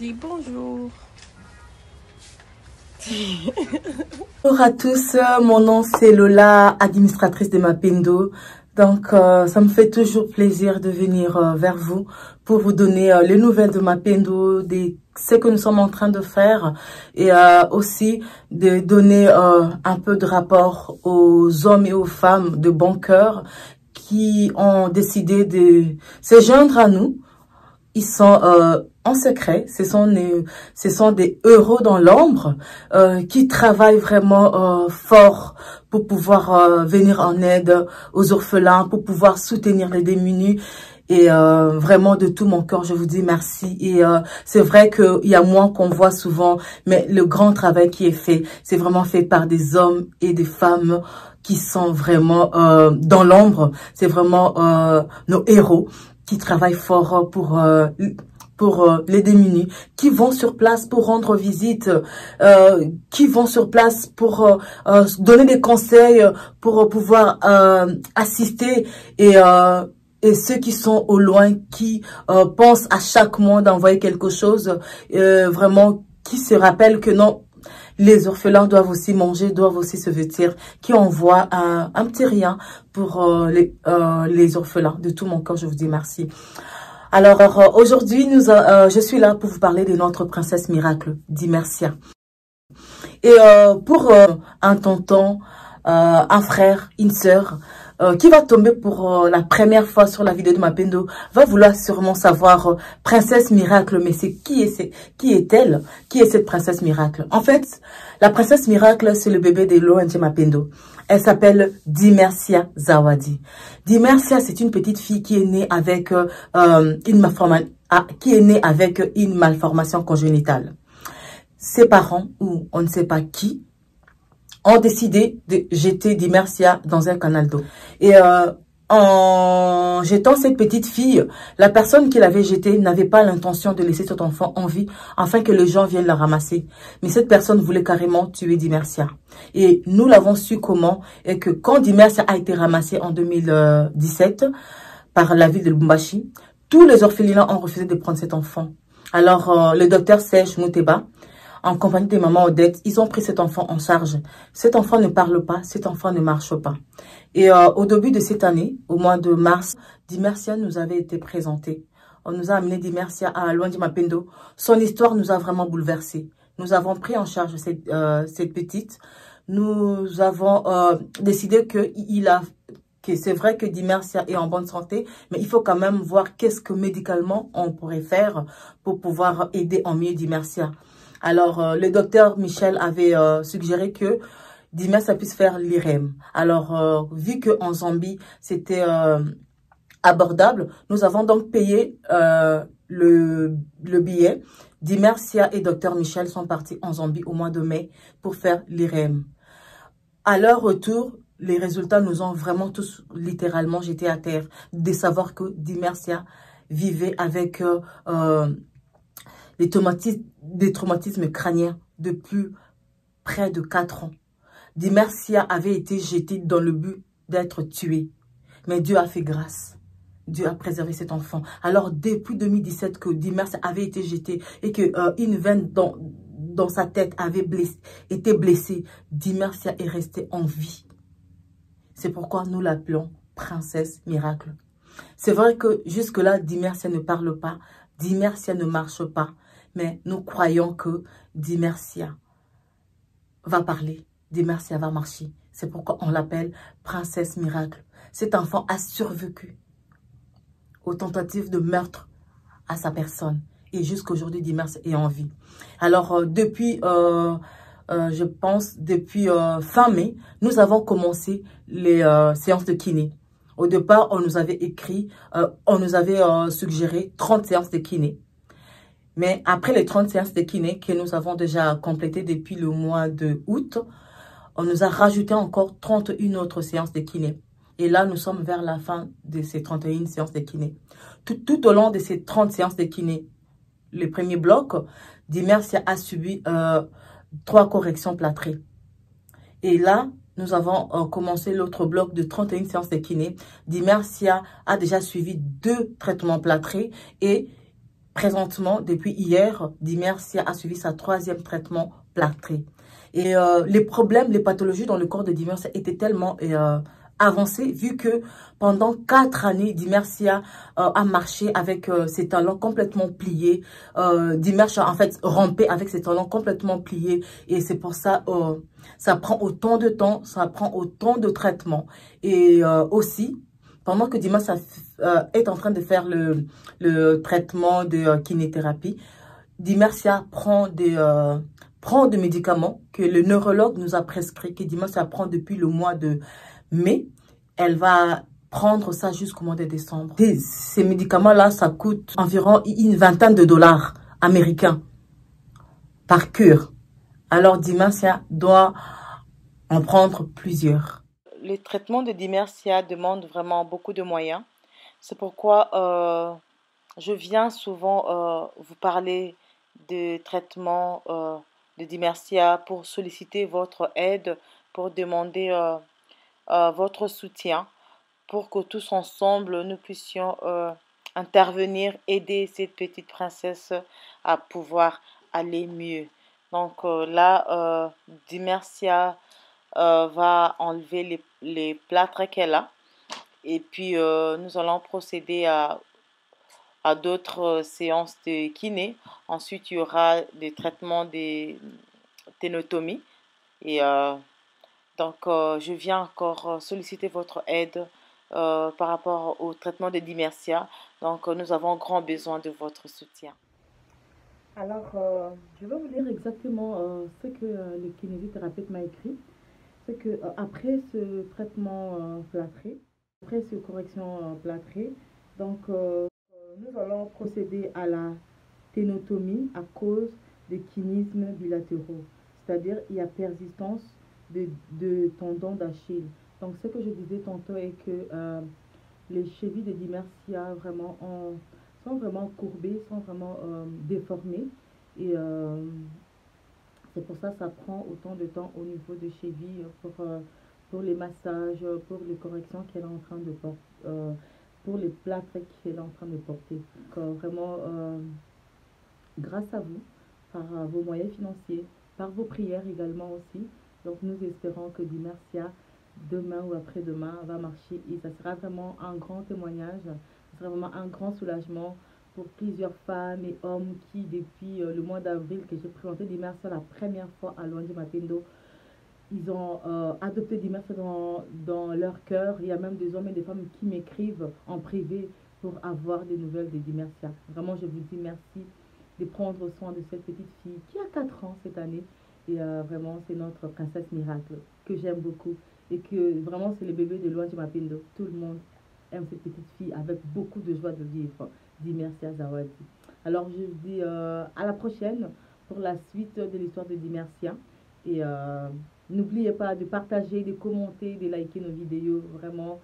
dis bonjour. Bonjour à tous, mon nom c'est Lola, administratrice de Mapendo. Donc ça me fait toujours plaisir de venir vers vous pour vous donner les nouvelles de Mapendo, ce que nous sommes en train de faire et aussi de donner un peu de rapport aux hommes et aux femmes de bon cœur qui ont décidé de se joindre à nous. Ils sont en secret, ce sont des héros dans l'ombre qui travaillent vraiment fort pour pouvoir venir en aide aux orphelins, pour pouvoir soutenir les démunis. Et vraiment de tout mon cœur, je vous dis merci. Et c'est vrai qu'il y a moins qu'on voit souvent, mais le grand travail qui est fait, c'est vraiment fait par des hommes et des femmes qui sont vraiment dans l'ombre. C'est vraiment nos héros qui travaillent fort pour les démunis, qui vont sur place pour rendre visite, qui vont sur place pour donner des conseils, pour pouvoir assister et ceux qui sont au loin, qui pensent à chaque mois d'envoyer quelque chose, vraiment qui se rappellent que non, les orphelins doivent aussi manger, doivent aussi se vêtir, qui envoient un petit rien pour les orphelins. De tout mon cœur, je vous dis merci. Alors, aujourd'hui, je suis là pour vous parler de notre princesse miracle, Dimersia. Et pour un tonton, un frère, une sœur, qui va tomber pour la première fois sur la vidéo de Mapendo, va vouloir sûrement savoir princesse miracle, mais c'est qui est-elle? Qui est cette princesse miracle? En fait, la princesse miracle, c'est le bébé de l'ONG Mapendo. Elle s'appelle Dimersia Zawadi. Dimersia, c'est une petite fille qui est née avec une malformation congénitale. Ses parents, ou on ne sait pas qui, ont décidé de jeter Dimersia dans un canal d'eau. Et en jetant cette petite fille, la personne qui l'avait jetée n'avait pas l'intention de laisser cet enfant en vie afin que les gens viennent la ramasser. Mais cette personne voulait carrément tuer Dimersia. Et nous l'avons su comment, et que quand Dimersia a été ramassée en 2017 par la ville de Lubumbashi, tous les orphelins ont refusé de prendre cet enfant. Alors le docteur Serge Mouteba, en compagnie des mamans Odette, ils ont pris cet enfant en charge. Cet enfant ne parle pas, cet enfant ne marche pas. Et au début de cette année, au mois de mars, Dimersia nous avait été présentée. On nous a amené Dimersia à l'ONG Mapendo. Son histoire nous a vraiment bouleversés. Nous avons pris en charge cette petite. Nous avons décidé que c'est vrai que Dimersia est en bonne santé, mais il faut quand même voir qu'est-ce que médicalement on pourrait faire pour pouvoir aider en mieux Dimersia. Alors, le docteur Michel avait suggéré que Dimersia puisse faire l'IREM. Alors, vu qu'en Zambie, c'était abordable, nous avons donc payé le billet. Dimersia et docteur Michel sont partis en Zambie au mois de mai pour faire l'IREM. À leur retour, les résultats nous ont vraiment tous littéralement jetés à terre de savoir que Dimersia vivait avec des traumatismes crâniens depuis près de 4 ans. Dimersia avait été jetée dans le but d'être tuée. Mais Dieu a fait grâce. Dieu a préservé cet enfant. Alors, depuis 2017 que Dimersia avait été jetée et qu'une veine dans sa tête avait été blessée, Dimersia est restée en vie. C'est pourquoi nous l'appelons princesse miracle. C'est vrai que jusque-là, Dimersia ne parle pas. Dimersia ne marche pas. Mais nous croyons que Dimersia va parler, Dimersia va marcher. C'est pourquoi on l'appelle princesse miracle. Cet enfant a survécu aux tentatives de meurtre à sa personne. Et jusqu'aujourd'hui, Dimersia est en vie. Alors, depuis, je pense, depuis fin mai, nous avons commencé les séances de kiné. Au départ, on nous avait suggéré 30 séances de kiné. Mais après les 30 séances de kiné que nous avons déjà complétées depuis le mois de août, on nous a rajouté encore 31 autres séances de kiné. Et là, nous sommes vers la fin de ces 31 séances de kiné. Tout au long de ces 30 séances de kiné, le premier bloc, Dimersia a subi 3 corrections plâtrées. Et là, nous avons commencé l'autre bloc de 31 séances de kiné. Dimersia a déjà suivi 2 traitements plâtrés et présentement, depuis hier, Dimersia a suivi sa 3e traitement plâtré. Et les problèmes, les pathologies dans le corps de Dimersia étaient tellement avancées, vu que pendant 4 années, Dimersia a marché avec ses talons complètement pliés. Dimersia, en fait, rampait avec ses talons complètement pliés. Et c'est pour ça, ça prend autant de temps, ça prend autant de traitements. Et aussi, pendant que Dimersia est en train de faire le traitement de kinésithérapie, Dimersia prend des médicaments que le neurologue nous a prescrits, que Dimersia prend depuis le mois de mai. Elle va prendre ça jusqu'au mois de décembre. Et ces médicaments-là, ça coûte environ une vingtaine de dollars américains par cure. Alors Dimersia doit en prendre plusieurs. Les traitements de Dimersia demandent vraiment beaucoup de moyens. C'est pourquoi je viens souvent vous parler de traitements de Dimersia pour solliciter votre aide, pour demander votre soutien, pour que tous ensemble nous puissions intervenir, aider cette petite princesse à pouvoir aller mieux. Donc là, Dimersia va enlever les plâtres qu'elle a. Et puis, nous allons procéder à d'autres séances de kiné. Ensuite, il y aura des traitements de ténotomie. Et donc, je viens encore solliciter votre aide par rapport au traitement de Dimersia. Donc, nous avons grand besoin de votre soutien. Alors, je vais vous lire exactement ce que le kinésithérapeute m'a écrit. C'est que après ce traitement plâtré, après cette correction plâtrée, donc nous allons procéder à la ténotomie à cause des kynismes bilatéraux. C'est-à-dire il y a persistance de tendons d'Achille. Donc ce que je disais tantôt est que les chevilles de Dimersia vraiment sont vraiment courbées, sont vraiment déformées. Et c'est pour ça que ça prend autant de temps au niveau des chevilles pour les massages, pour les corrections qu'elle est en train de porter, pour les plâtres qu'elle est en train de porter. Donc, vraiment, grâce à vous, par vos moyens financiers, par vos prières également aussi. Donc nous espérons que Dimersia, demain ou après-demain, va marcher et ça sera vraiment un grand témoignage, ça sera vraiment un grand soulagement pour plusieurs femmes et hommes qui, depuis le mois d'avril que j'ai présenté Dimersia la première fois à Luanji Mapendo, ils ont adopté Dimersia dans leur cœur. Il y a même des hommes et des femmes qui m'écrivent en privé pour avoir des nouvelles de Dimersia. Vraiment, je vous dis merci de prendre soin de cette petite fille qui a 4 ans cette année. Et vraiment, c'est notre princesse miracle que j'aime beaucoup. Et que vraiment, c'est le bébé de Luanji Mapendo. Tout le monde aime cette petite fille avec beaucoup de joie de vivre. Dimersia Zawadi. Alors, je vous dis à la prochaine pour la suite de l'histoire de Dimersia. Et n'oubliez pas de partager, de commenter, de liker nos vidéos. Vraiment,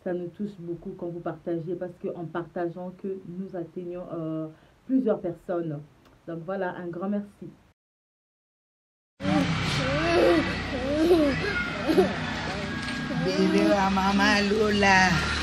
ça nous touche beaucoup quand vous partagez parce qu'en partageant que nous atteignons plusieurs personnes. Donc voilà, un grand merci. Bébé à maman Lola.